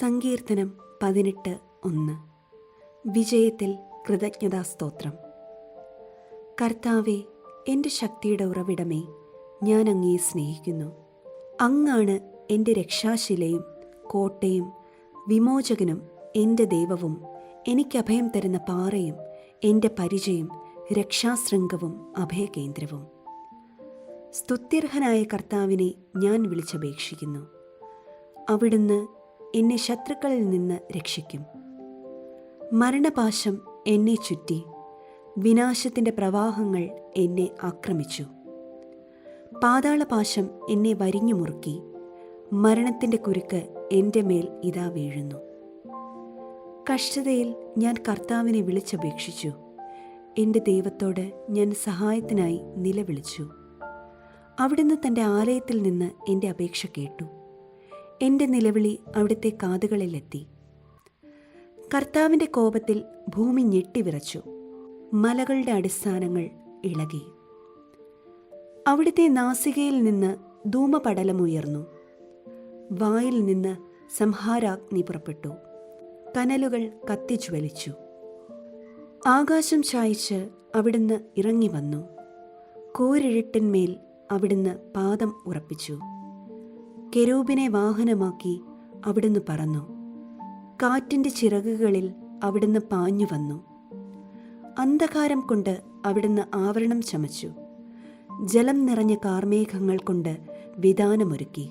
സങ്കീർത്തനം 18:1. വിജയത്തിൽ കൃതജ്ഞതാസ്തോത്രം. കർത്താവേ, എൻ്റെ ശക്തിയുടെ ഉറവിടമേ, ഞാൻ അങ്ങയെ സ്നേഹിക്കുന്നു. അങ്ങാണ് എൻ്റെ രക്ഷാശിലയും കോട്ടയും വിമോചകനും എൻ്റെ ദൈവവും, എനിക്ക് അഭയം തരുന്ന പാറയും എൻ്റെ പരിചയും രക്ഷാശൃംഗവും അഭയകേന്ദ്രവും. സ്തുത്യർഹനായ കർത്താവിനെ ഞാൻ വിളിച്ചപേക്ഷിക്കുന്നു. അവിടുന്ന് എന്നെ ശത്രുക്കളിൽ നിന്ന് രക്ഷിക്കും. മരണപാശം എന്നെ ചുറ്റി, വിനാശത്തിൻ്റെ പ്രവാഹങ്ങൾ എന്നെ ആക്രമിച്ചു. പാതാളപാശം എന്നെ വരിഞ്ഞു മുറുക്കി, മരണത്തിൻ്റെ കുരുക്ക് എൻ്റെ മേൽ ഇതാ വീഴുന്നു. കഷ്ടതയിൽ ഞാൻ കർത്താവിനെ വിളിച്ചപേക്ഷിച്ചു. എൻ്റെ ദൈവത്തോട് ഞാൻ സഹായത്തിനായി നിലവിളിച്ചു. അവിടുന്ന് തൻ്റെ ആലയത്തിൽ നിന്ന് എൻ്റെ അപേക്ഷ കേട്ടു. എൻ്റെ നിലവിളി അവിടുത്തെ കാതുകളിലെത്തി. കർത്താവിൻ്റെ കോപത്തിൽ ഭൂമി ഞെട്ടിവിറച്ചു, മലകളുടെ അടിസ്ഥാനങ്ങൾ ഇളകി. അവിടുത്തെ നാസികയിൽ നിന്ന് ധൂമപടലമുയർന്നു, വായിൽ നിന്ന് സംഹാരാഗ്നി പുറപ്പെട്ടു, കനലുകൾ കത്തിജ്വലിച്ചു. ആകാശം ചായ്ച്ച് അവിടുന്ന് ഇറങ്ങി വന്നു, കൂരിരുട്ടിന്മേൽ അവിടുന്ന് പാദം ഉറപ്പിച്ചു. കെരൂബിനെ വാഹനമാക്കി അവിടുന്ന് പറന്നു, കാറ്റിൻ്റെ ചിറകുകളിൽ അവിടുന്ന് പാഞ്ഞു വന്നു. അന്ധകാരം കൊണ്ട് അവിടുന്ന് ആവരണം ചമച്ചു, ജലം നിറഞ്ഞ കാർമേഘങ്ങൾ കൊണ്ട് വിതാനമൊരുക്കി.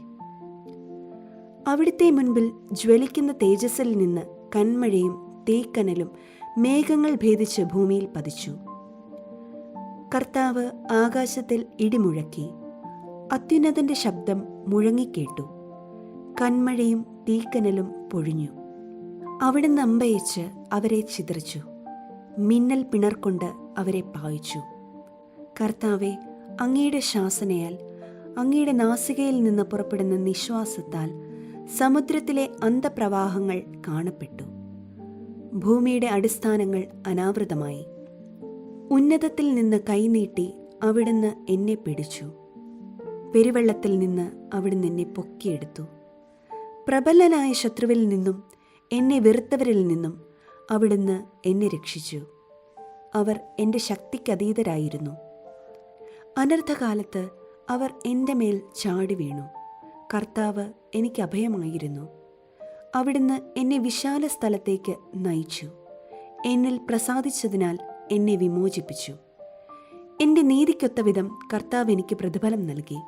അവിടുത്തെ മുൻപിൽ ജ്വലിക്കുന്ന തേജസ്സിൽ നിന്ന് കന്മഴയും തീക്കനലും മേഘങ്ങൾ ഭേദിച്ച് ഭൂമിയിൽ പതിച്ചു. കർത്താവ് ആകാശത്തിൽ ഇടിമുഴക്കി, അത്യുന്നതന്റെ ശബ്ദം മുഴങ്ങിക്കേട്ടു, കന്മഴയും തീക്കനലും പൊഴിഞ്ഞു. അവിടുന്ന് അമ്പയച്ച് അവരെ ചിതറിച്ചു, മിന്നൽ പിണർകൊണ്ട് അവരെ പായിച്ചു. കർത്താവെ, അങ്ങയുടെ ശാസനയാൽ, അങ്ങയുടെ നാസികയിൽ നിന്ന് പുറപ്പെടുന്ന നിശ്വാസത്താൽ സമുദ്രത്തിലെ അന്തപ്രവാഹങ്ങൾ കാണപ്പെട്ടു. ഭൂമിയുടെ അടിസ്ഥാനങ്ങൾ അനാവൃതമായി. ഉന്നതത്തിൽ നിന്ന് കൈനീട്ടി അവിടുന്ന് എന്നെ പിടിച്ചു. പെരുവെള്ളത്തിൽ നിന്ന് അവിടുന്ന് എന്നെ പൊക്കിയെടുത്തു. പ്രബലനായ ശത്രുവിൽ നിന്നും എന്നെ വെറുത്തവരിൽ നിന്നും അവിടുന്ന് എന്നെ രക്ഷിച്ചു. അവർ എൻ്റെ ശക്തിക്കതീതരായിരുന്നു. അനർത്ഥകാലത്ത് അവർ എൻ്റെ മേൽ ചാടി വീണു. കർത്താവ് എനിക്ക് അഭയമായിരുന്നു. അവിടുന്ന് എന്നെ വിശാല സ്ഥലത്തേക്ക് നയിച്ചു. എന്നിൽ പ്രസാദിച്ചതിനാൽ എന്നെ വിമോചിപ്പിച്ചു. എൻ്റെ നീതിക്കൊത്ത വിധം കർത്താവ് എനിക്ക് പ്രതിഫലം നൽകി.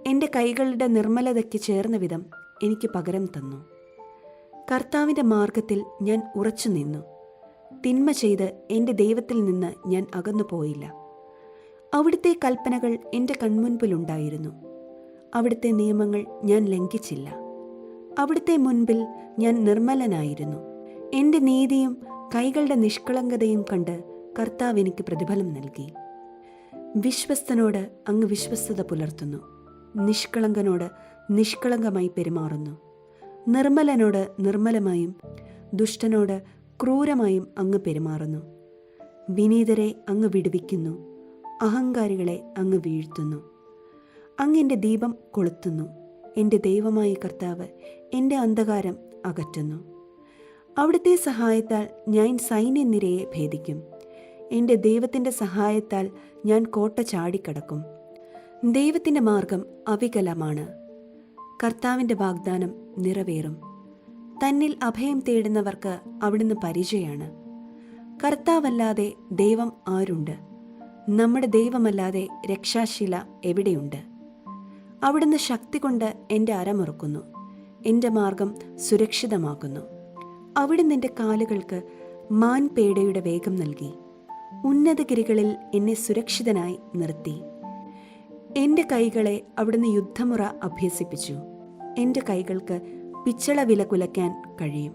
എൻ്റെ കൈകളുടെ നിർമ്മലതയ്ക്ക് ചേർന്ന വിധം എനിക്ക് പകരം തന്നു. കർത്താവിൻ്റെ മാർഗത്തിൽ ഞാൻ ഉറച്ചു നിന്നു. തിന്മ ചെയ്ത് എൻ്റെ ദൈവത്തിൽ നിന്ന് ഞാൻ അകന്നു പോയില്ല. അവിടുത്തെ കൽപ്പനകൾ എൻ്റെ കൺമുൻപിലുണ്ടായിരുന്നു. അവിടുത്തെ നിയമങ്ങൾ ഞാൻ ലംഘിച്ചില്ല. അവിടുത്തെ മുൻപിൽ ഞാൻ നിർമ്മലനായിരുന്നു. എൻ്റെ നീതിയും കൈകളുടെ നിഷ്കളങ്കതയും കണ്ട് കർത്താവ് എനിക്ക് പ്രതിഫലം നൽകി. വിശ്വസ്തനോട് അങ്ങ് വിശ്വസ്തത പുലർത്തുന്നു, നിഷ്കളങ്കനോട് നിഷ്കളങ്കമായി പെരുമാറുന്നു. നിർമ്മലനോട് നിർമ്മലമായും ദുഷ്ടനോട് ക്രൂരമായും അങ്ങ് പെരുമാറുന്നു. വിനീതരെ അങ്ങ് വിടുവിക്കുന്നു, അഹങ്കാരികളെ അങ്ങ് വീഴ്ത്തുന്നു. അങ്ങ് എൻ്റെ ദീപം കൊളുത്തുന്നു. എൻ്റെ ദൈവമായ കർത്താവ് എൻ്റെ അന്ധകാരം അകറ്റുന്നു. അവിടുത്തെ സഹായത്താൽ ഞാൻ സൈന്യനിരയെ ഭേദിക്കും. എൻ്റെ ദൈവത്തിൻ്റെ സഹായത്താൽ ഞാൻ കോട്ട ചാടിക്കടക്കും. ദൈവത്തിൻ്റെ മാർഗം അവികലമാണ്. കർത്താവിൻ്റെ വാഗ്ദാനം നിറവേറും. തന്നിൽ അഭയം തേടുന്നവർക്ക് അവിടുന്ന് പരിചയാണ്. കർത്താവല്ലാതെ ദൈവം ആരുണ്ട്? നമ്മുടെ ദൈവമല്ലാതെ രക്ഷാശില എവിടെയുണ്ട്? അവിടുന്ന് ശക്തി കൊണ്ട് എൻ്റെ അരമുറുക്കുന്നു, എൻ്റെ മാർഗം സുരക്ഷിതമാക്കുന്നു. അവിടുന്ന് എൻ്റെ കാലുകൾക്ക് മാൻപേടയുടെ വേഗം നൽകി. ഉന്നതഗിരികളിൽ എന്നെ സുരക്ഷിതനായി നിർത്തി. എൻ്റെ കൈകളെ അവിടുന്ന് യുദ്ധമുറ അഭ്യസിപ്പിച്ചു. എൻ്റെ കൈകൾക്ക് പിച്ചള വില കുലയ്ക്കാൻ കഴിയും.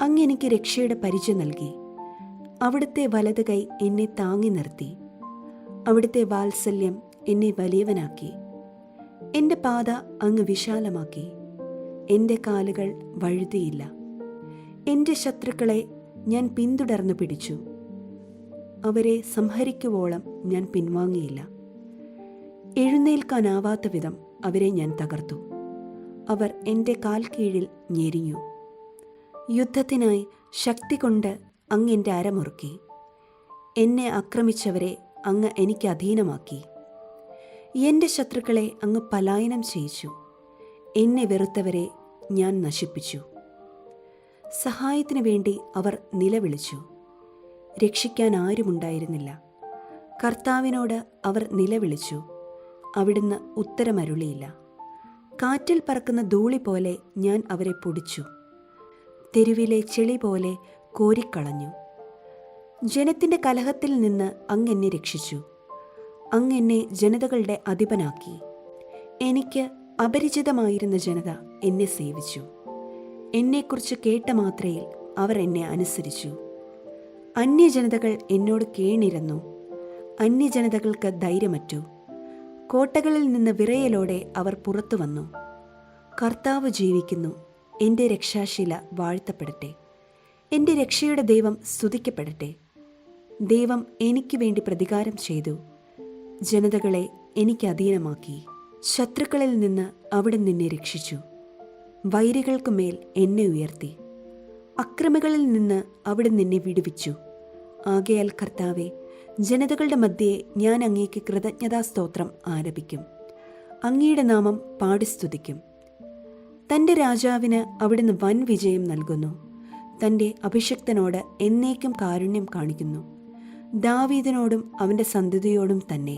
അങ്ങ് എനിക്ക് രക്ഷയുടെ പരിചയം നൽകി. അവിടുത്തെ വലത് കൈ എന്നെ താങ്ങി നിർത്തി. അവിടുത്തെ വാത്സല്യം എന്നെ വലിയവനാക്കി. എൻ്റെ പാത അങ്ങ് വിശാലമാക്കി. എൻ്റെ കാലുകൾ വഴുതിയില്ല. എൻ്റെ ശത്രുക്കളെ ഞാൻ പിന്തുടർന്നു പിടിച്ചു. അവരെ സംഹരിക്കുവോളം ഞാൻ പിൻവാങ്ങിയില്ല. എഴുന്നേൽക്കാനാവാത്ത വിധം അവരെ ഞാൻ തകർത്തു. അവർ എൻ്റെ കാൽ കീഴിൽ ഞെരിഞ്ഞു. യുദ്ധത്തിനായി ശക്തി കൊണ്ട് അങ്ങ് എൻ്റെ അരമുറുക്കി. എന്നെ ആക്രമിച്ചവരെ അങ്ങ് എനിക്ക് അധീനമാക്കി. എൻ്റെ ശത്രുക്കളെ അങ്ങ് പലായനം ചെയ്യിച്ചു. എന്നെ വെറുത്തവരെ ഞാൻ നശിപ്പിച്ചു. സഹായത്തിനു വേണ്ടി അവർ നിലവിളിച്ചു. രക്ഷിക്കാൻ ആരുമുണ്ടായിരുന്നില്ല. കർത്താവിനോട് അവർ നിലവിളിച്ചു. അവിടുന്ന് ഉത്തരമരുളിയില്ല. കാറ്റിൽ പറക്കുന്ന ധൂളി പോലെ ഞാൻ അവരെ പൊടിച്ചു. തെരുവിലെ ചെളി പോലെ കോരിക്കളഞ്ഞു. ജനത്തിൻ്റെ കലഹത്തിൽ നിന്ന് അങ്ങ് എന്നെ രക്ഷിച്ചു. അങ്ങ് എന്നെ ജനതകളുടെ അധിപനാക്കി. എനിക്ക് അപരിചിതമായിരുന്ന ജനത എന്നെ സേവിച്ചു. എന്നെക്കുറിച്ച് കേട്ട മാത്രയിൽ അവർ എന്നെ അനുസരിച്ചു. അന്യജനതകൾ എന്നോട് കേണിരന്നു. അന്യജനതകൾക്ക് ധൈര്യമറ്റു. കോട്ടകളിൽ നിന്ന് വിറയലോടെ അവർ പുറത്തു വന്നു. കർത്താവ് ജീവിക്കുന്നു. എൻ്റെ രക്ഷാശില വാഴ്ത്തപ്പെടട്ടെ. എൻ്റെ രക്ഷയുടെ ദൈവം സ്തുതിക്കപ്പെടട്ടെ. ദൈവം എനിക്ക് വേണ്ടി പ്രതികാരം ചെയ്തു. ജനതകളെ എനിക്ക് അധീനമാക്കി. ശത്രുക്കളിൽ നിന്ന് അവിടുന്ന് എന്നെ രക്ഷിച്ചു. വൈരികൾക്ക് മേൽ എന്നെ ഉയർത്തി. അക്രമികളിൽ നിന്ന് അവിടുന്ന് എന്നെ വിടുവിച്ചു. ആകയാൽ കർത്താവെ, ജനതകളുടെ മധ്യേ ഞാൻ അങ്ങേക്ക് കൃതജ്ഞതാസ്തോത്രം ആലപിക്കും. അങ്ങയുടെ നാമം പാടി സ്തുതിക്കും. തൻ്റെ രാജാവിന് അവിടുന്ന് വൻ വിജയം നൽകുന്നു. തൻ്റെ അഭിഷിക്തനോട് എന്നേക്കും കാരുണ്യം കാണിക്കുന്നു. ദാവീദിനോടും അവൻ്റെ സന്തതിയോടും തന്നെ.